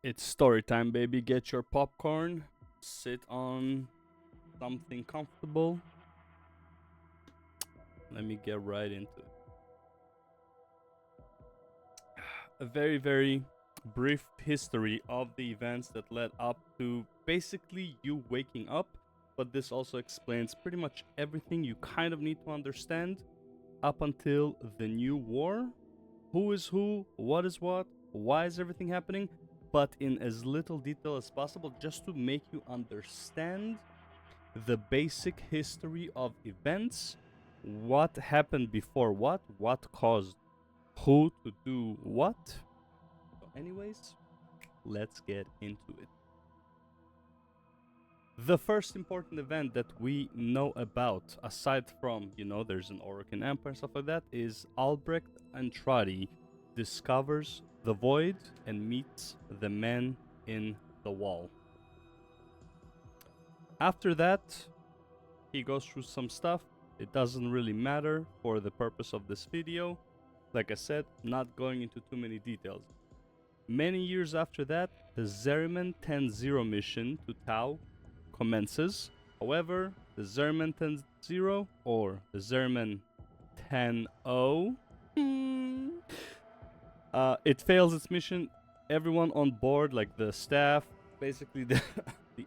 It's story time, baby. Get your popcorn, sit on something comfortable. Let me get right into it. A very, very brief history of the events that led up to basically you waking up, but this also explains pretty much everything you kind of need to understand up until the new war. Who is who, what is what, why is everything happening, but in as little detail as possible, just to make you understand the basic history of events, what happened before what caused who to do what. So, anyways, let's get into it. The first important event that we know about, aside from, there's an Orokin Empire and stuff like that, is Albrecht Andrade discovers the void and meets the man in the wall. After that, he goes through some stuff. It doesn't really matter for the purpose of this video. Like I said, not going into too many details. Many years after that, the Zeriman 10-0 mission to Tau commences. However, the Zeriman 10-0 or the Zeriman 10-0, it fails its mission. Everyone on board, like the staff, basically the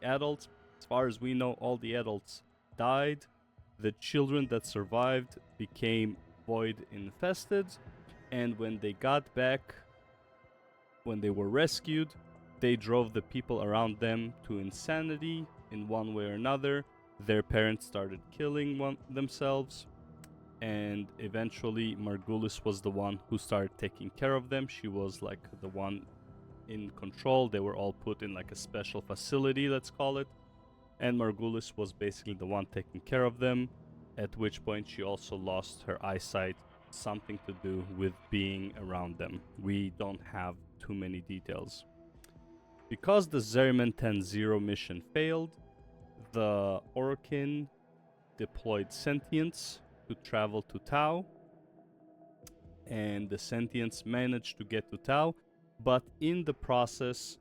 adults, as far as we know, all the adults died. The children that survived became void infested, and when they got back, when they were rescued, they drove the people around them to insanity in one way or another. Their parents started killing themselves, and eventually Margulis was the one who started taking care of them. She was like the one in control. They were all put in like a special facility, let's call it, and Margulis was basically the one taking care of them, at which point she also lost her eyesight, something to do with being around them. We don't have too many details. Because the Zeriman 10-0 mission failed, the Orokin deployed sentients to travel to Tau, and the sentients managed to get to Tau, but in the process,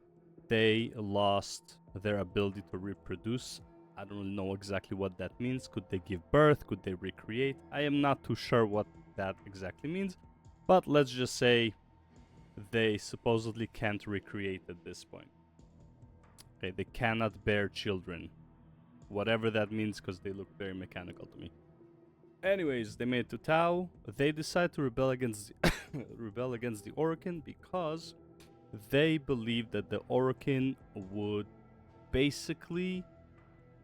they lost their ability to reproduce. I don't really know exactly what that means. Could they give birth? Could they recreate? I am not too sure what that exactly means, but let's just say they supposedly can't recreate at this point. Okay, they cannot bear children. Whatever that means, because they look very mechanical to me. Anyways, they made it to Tau. They decide to rebel against the Orokin because they believe that the Orokin would basically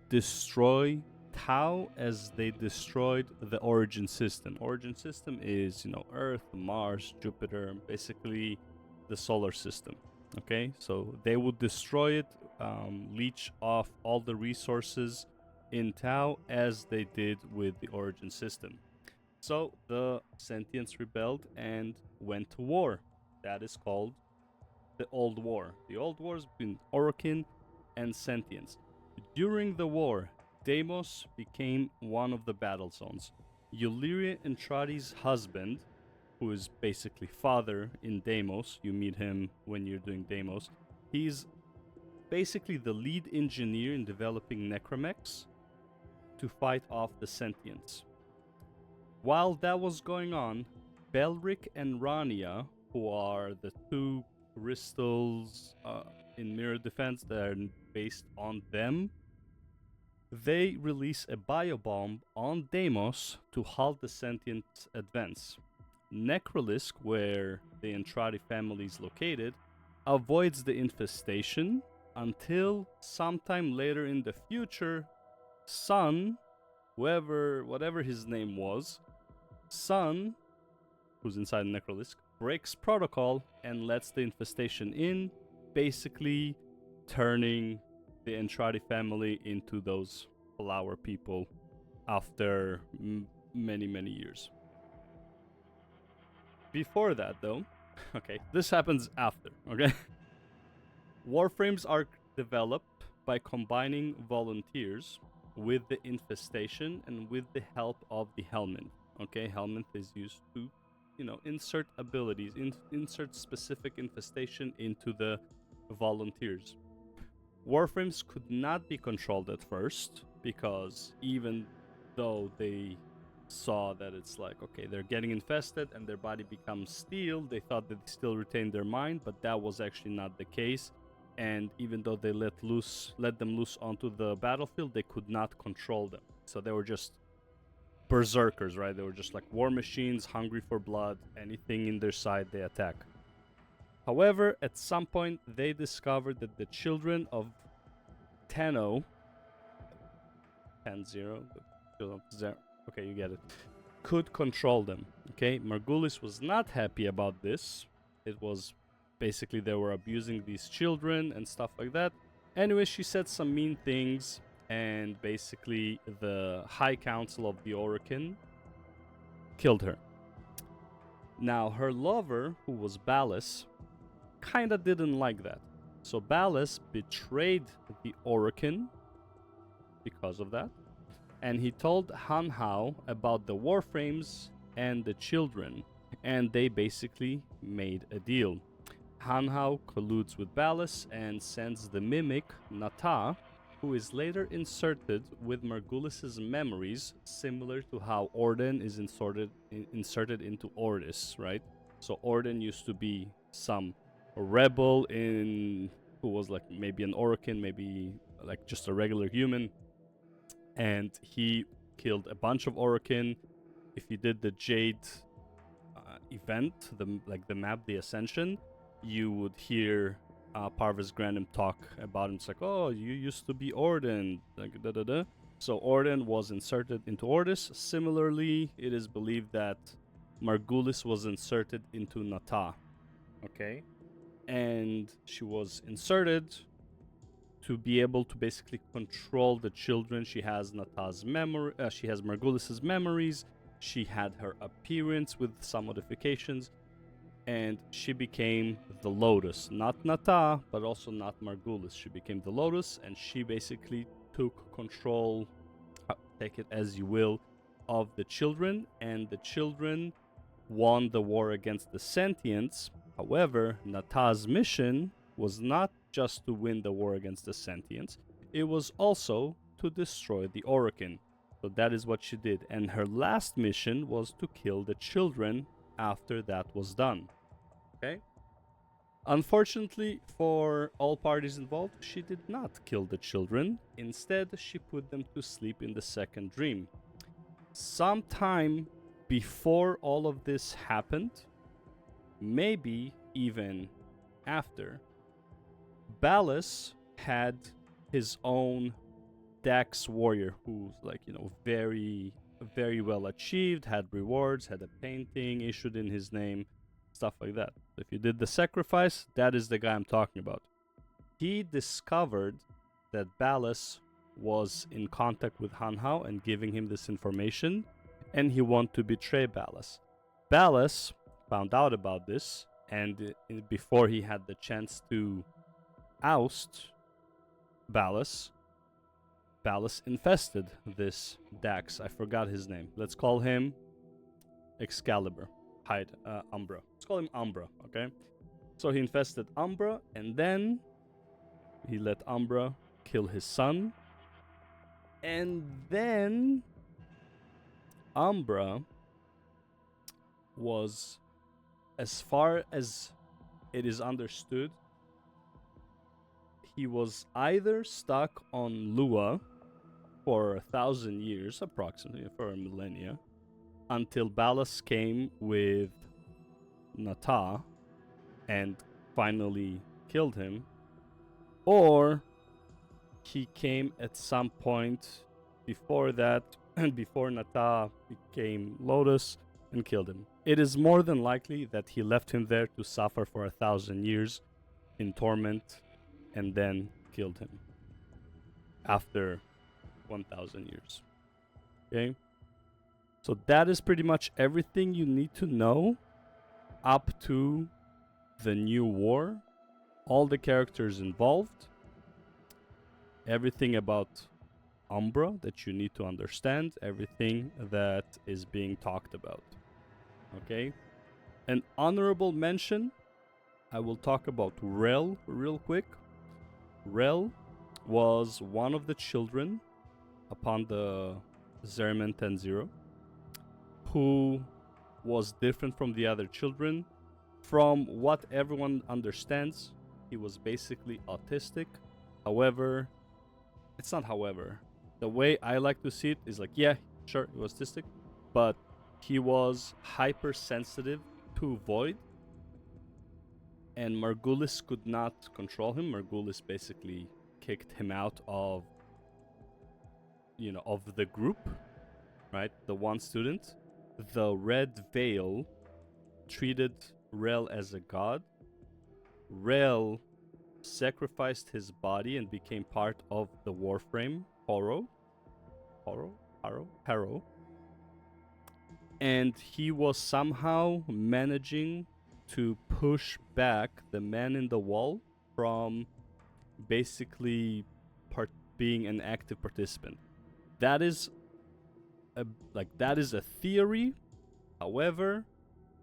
destroy Tau as they destroyed the Origin System. Origin System is, Earth, Mars, Jupiter, basically the solar system. Okay, so they would destroy it, leech off all the resources in Tau as they did with the Origin System. So the sentients rebelled and went to war. That is called the Old War. The Old War is between Orokin and sentients. During the war, Deimos became one of the battle zones. Illyria Andrade's husband, who is basically father in Deimos, you meet him when you're doing Deimos, he's basically the lead engineer in developing necromechs to fight off the sentients. While that was going on, Belric and Rania, who are the two crystals in Mirror Defense that are based on them, they release a biobomb on Deimos to halt the sentient advance. Necrolisk, where the Andrade family is located, avoids the infestation until sometime later in the future, Sun, whatever his name was, Sun, who's inside Necrolisk, breaks protocol and lets the infestation in, basically turning the Andrade family into those flower people after many, many years. Before that, though, okay, this happens after, okay? Warframes are developed by combining volunteers with the infestation and with the help of the Helminth. Okay, Helminth is used to, insert abilities, insert specific infestation into the volunteers. Warframes could not be controlled at first because even though they saw that it's like, okay, they're getting infested and their body becomes steel, they thought that they still retained their mind, but that was actually not the case. And even though they let them loose onto the battlefield, they could not control them. So they were just berserkers, right? They were just like war machines, hungry for blood. Anything in their sight, they attack. However, at some point, they discovered that the children of Tenno, 10-0, okay, you get it, could control them. Okay, Margulis was not happy about this. It was basically they were abusing these children and stuff like that. Anyway, she said some mean things, and basically the High Council of the Orokin killed her. Now, her lover, who was Ballas, kinda didn't like that. So Ballas betrayed the Orokin because of that, and he told Han Hao about the Warframes and the children, and they basically made a deal. Han Hao colludes with Ballas and sends the mimic Nata, who is later inserted with Margulis's memories, similar to how Orden is inserted into Ordis, right? So Orden used to be some rebel who was like maybe an Orokin, maybe like just a regular human, and he killed a bunch of Orokin. If you did the Jade event, the map, the Ascension, you would hear Parvis Grandin talk about him. It's like, oh, you used to be Orden, like da-da-da. So Orden was inserted into Ordis. Similarly, it is believed that Margulis was inserted into Nata. Okay, and she was inserted to be able to basically control the children. She has Nata's memory. She has Margulis's memories. She had her appearance with some modifications, and she became the Lotus. Not Nata, but also not Margulis. She became the Lotus, and she basically took control, take it as you will, of the children, and the children won the war against the Sentients. However, Nata's mission was not just to win the war against the Sentients, it was also to destroy the Orokin. So that is what she did, and her last mission was to kill the children after that was done. Okay? Unfortunately for all parties involved, she did not kill the children. Instead, she put them to sleep in the second dream. Sometime before all of this happened, maybe even after, Ballas had his own Dax warrior who's like, very, very well achieved, had rewards, had a painting issued in his name, stuff like that. If you did the sacrifice, that is the guy I'm talking about. He discovered that Ballas was in contact with Han Hao and giving him this information, and he wanted to betray Ballas. Ballas found out about this, and before he had the chance to oust Ballas, Ballas infested this Dax. I forgot his name. Let's call him Excalibur. Umbra. Let's call him Umbra, okay? So he infested Umbra, and then he let Umbra kill his son. And then Umbra was, as far as it is understood, he was either stuck on Lua for 1,000 years, approximately, for a millennia, until Ballas came with Nata and finally killed him, or he came at some point before that, and before Nata became Lotus, and killed him. It is more than likely that he left him there to suffer for 1,000 years in torment, and then killed him after 1,000 years. Okay? So that is pretty much everything you need to know up to the new war. All the characters involved. Everything about Umbra that you need to understand. Everything that is being talked about. Okay? An honorable mention I will talk about Rel real quick. Rel was one of the children upon the Zerman 10-0 who was different from the other children. From what everyone understands, he was basically autistic. However, it's not however. The way I like to see it is like, yeah, sure, he was autistic, but he was hypersensitive to void, and Margulis could not control him. Margulis basically kicked him out of, of the group, right? The one student. The Red Veil treated Rel as a god. Rel sacrificed his body and became part of the Warframe, Harrow. And he was somehow managing to push back the man in the wall from basically being an active participant. That is a theory. However,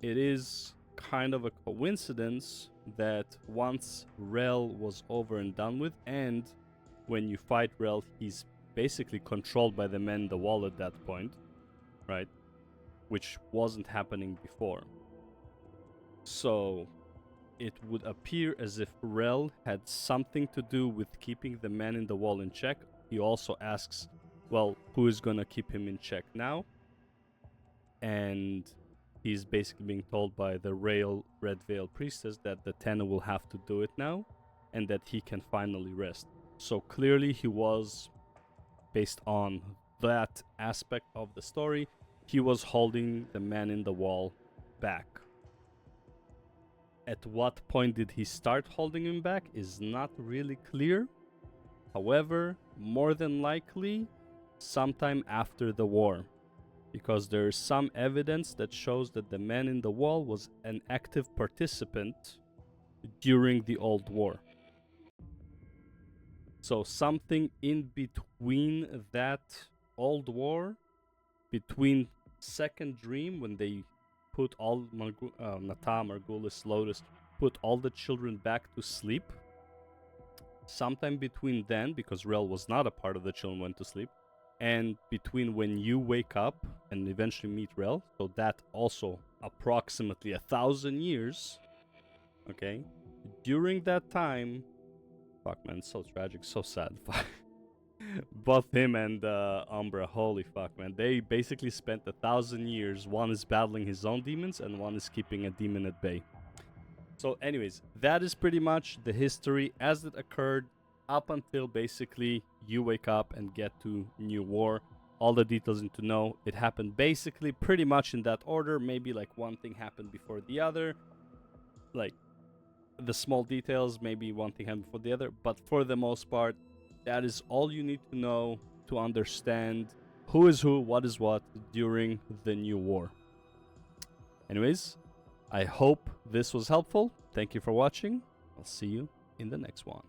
it is kind of a coincidence that once Rel was over and done with, and when you fight Rel, he's basically controlled by the man in the wall at that point, right? Which wasn't happening before. So it would appear as if Rel had something to do with keeping the man in the wall in check. He also asks, well, who is gonna keep him in check now? And he's basically being told by the Red Veil Priestess that the Tenno will have to do it now, and that he can finally rest. So clearly he was, based on that aspect of the story, he was holding the man in the wall back. At what point did he start holding him back is not really clear. However, more than likely, sometime after the war, because there is some evidence that shows that the man in the wall was an active participant during the Old War. So something in between that Old War, between Second Dream, when they put all Nata, Margulis, Lotus, put all the children back to sleep. Sometime between then, because Rel was not a part of the children went to sleep, and between when you wake up and eventually meet Rel, so that also approximately 1,000 years, okay? During that time, fuck man, so tragic, so sad. Both him and Umbra, holy fuck man, they basically spent 1,000 years, one is battling his own demons and one is keeping a demon at bay. So anyways, that is pretty much the history as it occurred up until basically you wake up and get to New War. All the details you need to know. It happened basically pretty much in that order. Maybe like one thing happened before the other. Like the small details, maybe one thing happened before the other. But for the most part, that is all you need to know to understand who is who, what is what during the New War. Anyways, I hope this was helpful. Thank you for watching. I'll see you in the next one.